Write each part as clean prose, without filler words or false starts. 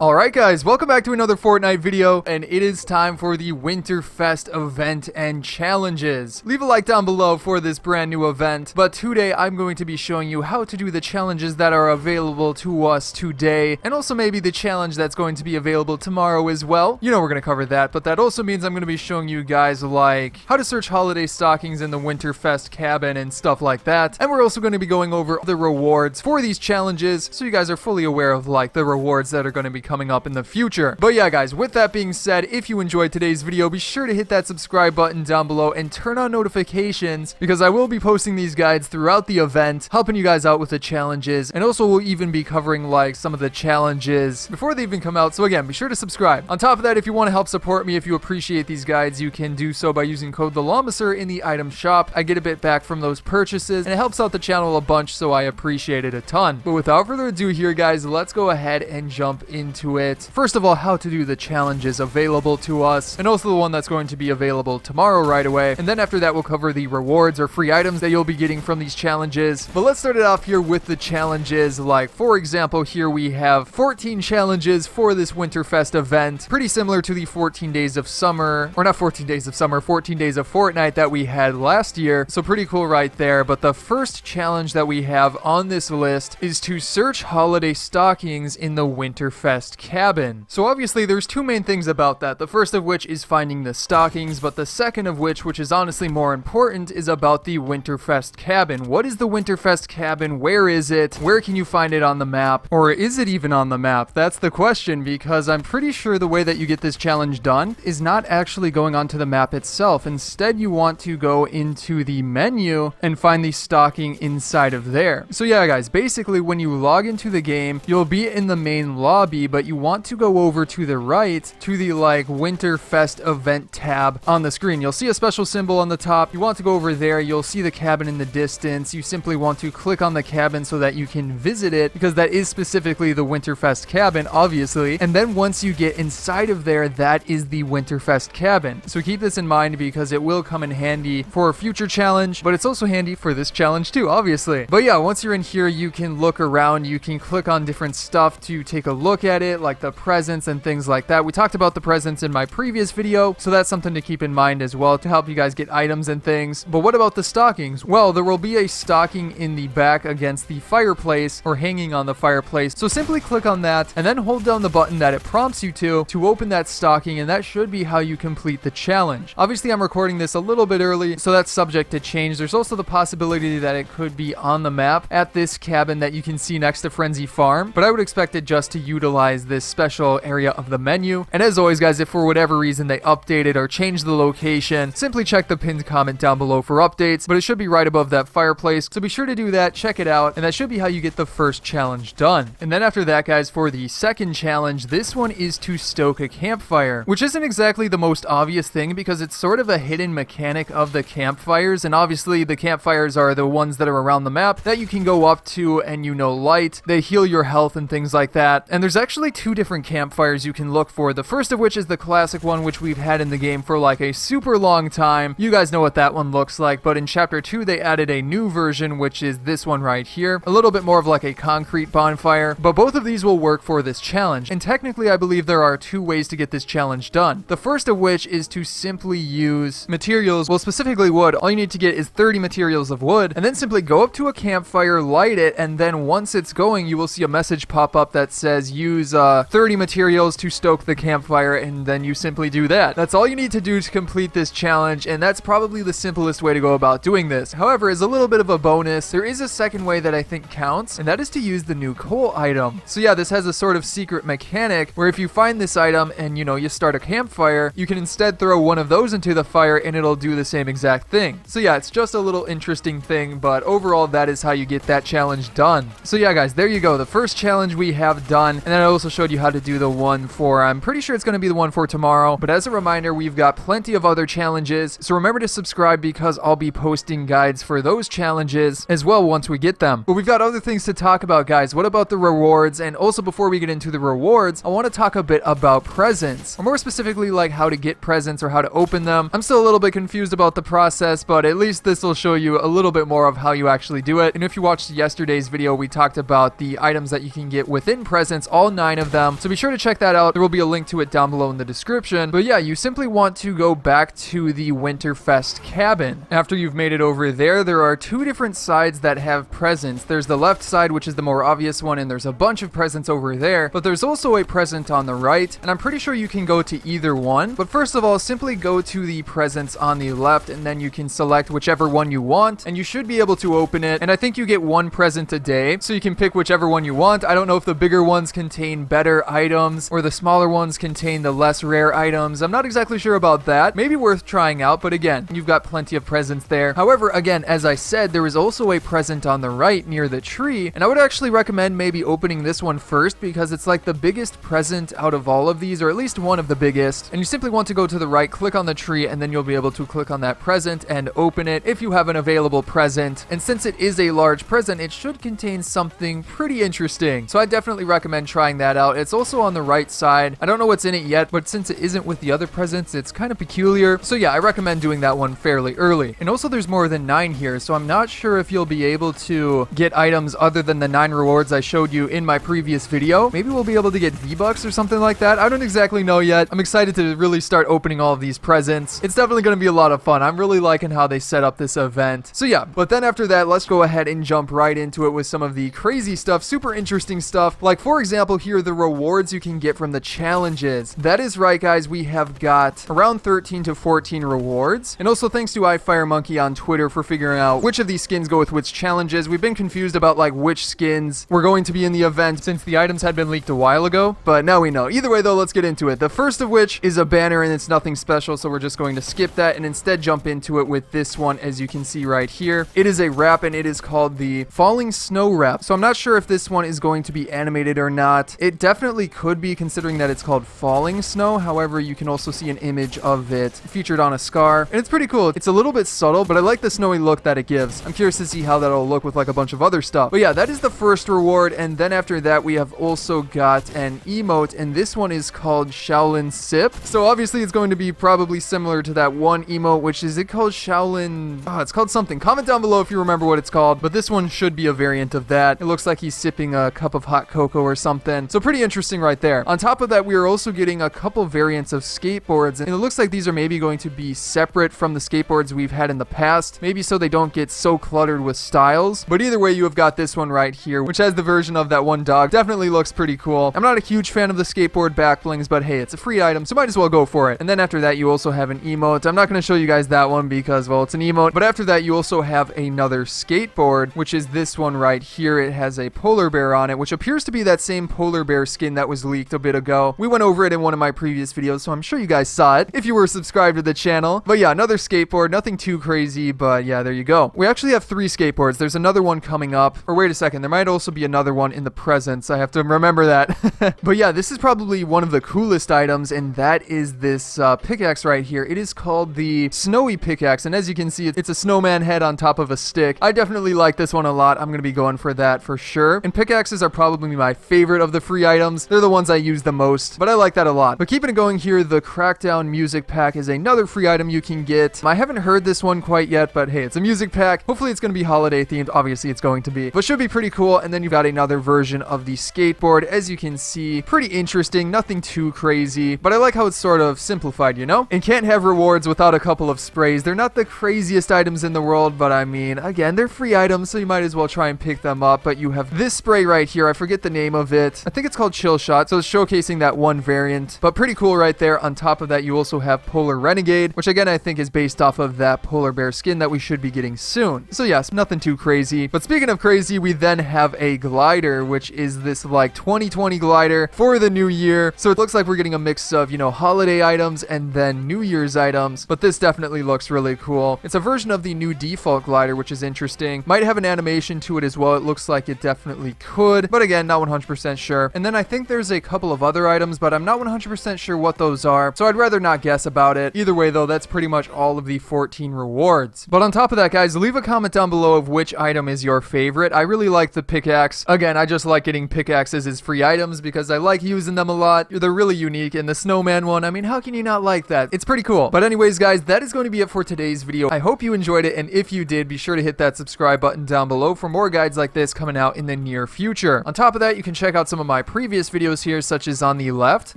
Alright guys, welcome back to another Fortnite video, and it is time for the Winterfest event and challenges. Leave a like down below for this brand new event, but today I'm going to be showing you how to do the challenges that are available to us today, and also maybe the challenge that's going to be available tomorrow as well. You know we're going to cover that, but that also means I'm going to be showing you guys like how to search holiday stockings in the Winterfest cabin and stuff like that, and we're also going to be going over the rewards for these challenges, so you guys are fully aware of like the rewards that are going to be coming up in the future. But yeah guys, with that being said, if you enjoyed today's video, be sure to hit that subscribe button down below and turn on notifications, because I will be posting these guides throughout the event, helping you guys out with the challenges, and also we'll even be covering like some of the challenges before they even come out. So again, be sure to subscribe. On top of that, if you want to help support me, if you appreciate these guides, you can do so by using code TheLlamaSir in the item shop. I get a bit back from those purchases, and it helps out the channel a bunch, so I appreciate it a ton. But without further ado here guys, let's go ahead and jump into it. First of all, how to do the challenges available to us, and also the one that's going to be available tomorrow right away. And then after that, we'll cover the rewards or free items that you'll be getting from these challenges. But let's start it off here with the challenges. Like, for example, here we have 14 challenges for this Winterfest event. Pretty similar to the 14 days of summer, or not 14 days of summer, 14 days of Fortnite that we had last year. So pretty cool right there. But the first challenge that we have on this list is to search holiday stockings in the Winterfest cabin. So obviously there's two main things about that. The first of which is finding the stockings, but the second of which is honestly more important, is about the Winterfest cabin. What is the Winterfest cabin? Where is it? Where can you find it on the map? Or is it even on the map? That's the question, because I'm pretty sure the way that you get this challenge done is not actually going onto the map itself. Instead, you want to go into the menu and find the stocking inside of there. So yeah guys, basically when you log into the game, you'll be in the main lobby, but you want to go over to the right to the like Winterfest event tab on the screen. You'll see a special symbol on the top. You want to go over there. You'll see the cabin in the distance. You simply want to click on the cabin so that you can visit it, because that is specifically the Winterfest cabin, obviously. And then once you get inside of there, that is the Winterfest cabin. So keep this in mind, because it will come in handy for a future challenge, but it's also handy for this challenge too, obviously. But yeah, once you're in here, you can look around. You can click on different stuff to take a look at it, like the presents and things like that. We talked about the presents in my previous video, so that's something to keep in mind as well to help you guys get items and things. But what about the stockings? Well, there will be a stocking in the back against the fireplace, or hanging on the fireplace. So simply click on that and then hold down the button that it prompts you to open that stocking, and that should be how you complete the challenge. Obviously, I'm recording this a little bit early, so that's subject to change. There's also the possibility that it could be on the map at this cabin that you can see next to Frenzy Farm, but I would expect it just to utilize this special area of the menu. And as always guys, if for whatever reason they updated or changed the location, simply check the pinned comment down below for updates, but it should be right above that fireplace, so be sure to do that, check it out, and that should be how you get the first challenge done. And then after that guys, for the second challenge, this one is to stoke a campfire, which isn't exactly the most obvious thing, because it's sort of a hidden mechanic of the campfires. And obviously the campfires are the ones that are around the map that you can go up to and light. They heal your health and things like that. And there's actually two different campfires you can look for. The first of which is the classic one, which we've had in the game for like a super long time. You guys know what that one looks like, but in chapter 2 they added a new version, which is this one right here. A little bit more of like a concrete bonfire, but both of these will work for this challenge. And technically I believe there are two ways to get this challenge done. The first of which is to simply use materials, well specifically wood. All you need to get is 30 materials of wood, and then simply go up to a campfire, light it, and then once it's going, you will see a message pop up that says use 30 materials to stoke the campfire, and then you simply do that. That's all you need to do to complete this challenge, and that's probably the simplest way to go about doing this. However, as a little bit of a bonus, there is a second way that I think counts, and that is to use the new coal item. So yeah, this has a sort of secret mechanic where if you find this item and you start a campfire, you can instead throw one of those into the fire and it'll do the same exact thing. So yeah, it's just a little interesting thing, but overall that is how you get that challenge done. So yeah guys, there you go, the first challenge we have done, and then I also showed you how to do the one for, I'm pretty sure it's going to be the one for tomorrow, but as a reminder, we've got plenty of other challenges, so remember to subscribe, because I'll be posting guides for those challenges as well once we get them. But we've got other things to talk about guys. What about the rewards? And also before we get into the rewards, I want to talk a bit about presents, or more specifically like how to get presents or how to open them. I'm still a little bit confused about the process, but at least this will show you a little bit more of how you actually do it. And if you watched yesterday's video, we talked about the items that you can get within presents, all 9 9 of them. So be sure to check that out. There will be a link to it down below in the description. But yeah, you simply want to go back to the Winterfest Cabin. After you've made it over there are 2 different sides that have presents. There's the left side, which is the more obvious one, and there's a bunch of presents over there. But there's also a present on the right, and I'm pretty sure you can go to either one. But first of all, simply go to the presents on the left, and then you can select whichever one you want, and you should be able to open it. And I think you get 1 present a day, so you can pick whichever one you want. I don't know if the bigger ones contain better items or the smaller ones contain the less rare items. I'm not exactly sure about that. Maybe worth trying out, but again, you've got plenty of presents there. However, again, as I said, there is also a present on the right near the tree, and I would actually recommend maybe opening this one first because it's like the biggest present out of all of these, or at least one of the biggest. And you simply want to go to the right, click on the tree, and then you'll be able to click on that present and open it if you have an available present. And since it is a large present, it should contain something pretty interesting. So I definitely recommend trying that out. It's also on the right side. I don't know what's in it yet, but since it isn't with the other presents, it's kind of peculiar. So yeah, I recommend doing that one fairly early. And also there's more than 9 here, so I'm not sure if you'll be able to get items other than the 9 rewards I showed you in my previous video. Maybe we'll be able to get V-Bucks or something like that. I don't exactly know yet. I'm excited to really start opening all of these presents. It's definitely going to be a lot of fun. I'm really liking how they set up this event. So yeah, but then after that, let's go ahead and jump right into it with some of the crazy stuff, super interesting stuff. Like for example, here are the rewards you can get from the challenges. That is right, guys. We have got around 13 to 14 rewards. And also thanks to iFireMonkey on Twitter for figuring out which of these skins go with which challenges. We've been confused about like which skins were going to be in the event since the items had been leaked a while ago, but now we know. Either way though, let's get into it. The first of which is a banner, and it's nothing special, so we're just going to skip that and instead jump into it with this one. As you can see right here, it is a wrap, and it is called the Falling Snow Wrap. So I'm not sure if this one is going to be animated or not. It definitely could be, considering that it's called Falling Snow. However, you can also see an image of it featured on a scar, and it's pretty cool. It's a little bit subtle, but I like the snowy look that it gives. I'm curious to see how that'll look with like a bunch of other stuff. But yeah, that is the first reward, and then after that we have also got an emote, and this one is called Shaolin Sip. So obviously it's going to be probably similar to that one emote, which is it called Shaolin? Oh, it's called something. Comment down below if you remember what it's called, but this one should be a variant of that. It looks like he's sipping a cup of hot cocoa or something. So pretty interesting right there. On top of that, we are also getting a couple variants of skateboards, and it looks like these are maybe going to be separate from the skateboards we've had in the past, maybe so they don't get so cluttered with styles. But either way, you have got this one right here, which has the version of that one dog. Definitely looks pretty cool. I'm not a huge fan of the skateboard back blings, but hey, it's a free item, so might as well go for it. And then after that, you also have an emote. I'm not going to show you guys that one because, well, it's an emote. But after that, you also have another skateboard, which is this one right here. It has a polar bear on it, which appears to be that same polar bear skin that was leaked a bit ago. We went over it in one of my previous videos, so I'm sure you guys saw it if you were subscribed to the channel. But yeah, another skateboard, nothing too crazy, but yeah, there you go. We actually have 3 skateboards. There's another one coming up, or wait a second, there might also be another one in the presents. I have to remember that. But yeah, this is probably one of the coolest items, and that is this pickaxe right here. It is called the Snowy Pickaxe, and as you can see, it's a snowman head on top of a stick. I definitely like this one a lot. I'm going to be going for that for sure. And pickaxes are probably my favorite of the free items. They're the ones I use the most, but I like that a lot. But keeping it going here, the Crackdown music pack is another free item you can get. I haven't heard this one quite yet, but hey, it's a music pack. Hopefully it's going to be holiday themed. Obviously it's going to be, but should be pretty cool. And then you've got another version of the skateboard. As you can see, pretty interesting, nothing too crazy, but I like how it's sort of simplified, you know? And can't have rewards without a couple of sprays. They're not the craziest items in the world, but I mean, again, they're free items, so you might as well try and pick them up. But you have this spray right here. I forget the name of it. I think it's called Chill Shot, so it's showcasing that one variant, but pretty cool right there. On top of that, you also have Polar Renegade, which again, I think is based off of that polar bear skin that we should be getting soon. So yes, nothing too crazy. But speaking of crazy, we then have a glider, which is this like 2020 glider for the new year. So it looks like we're getting a mix of, you know, holiday items and then New Year's items, but this definitely looks really cool. It's a version of the new default glider, which is interesting. Might have an animation to it as well. It looks like it definitely could, but again, not 100% sure. And then I think there's a couple of other items, but I'm not 100% sure what those are, so I'd rather not guess about it. Either way though, that's pretty much all of the 14 rewards. But on top of that, guys, leave a comment down below of which item is your favorite. I really like the pickaxe. Again, I just like getting pickaxes as free items because I like using them a lot. They're really unique, and the snowman one, I mean, how can you not like that? It's pretty cool. But anyways, guys, that is going to be it for today's video. I hope you enjoyed it, and if you did, be sure to hit that subscribe button down below for more guides like this coming out in the near future. On top of that, you can check out some of my previous videos here, such as on the left,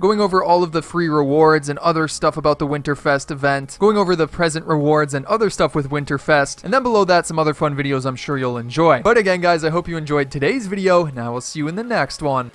going over all of the free rewards and other stuff about the Winterfest event, going over the present rewards and other stuff with Winterfest, and then below that some other fun videos I'm sure you'll enjoy. But again guys, I hope you enjoyed today's video, and I will see you in the next one.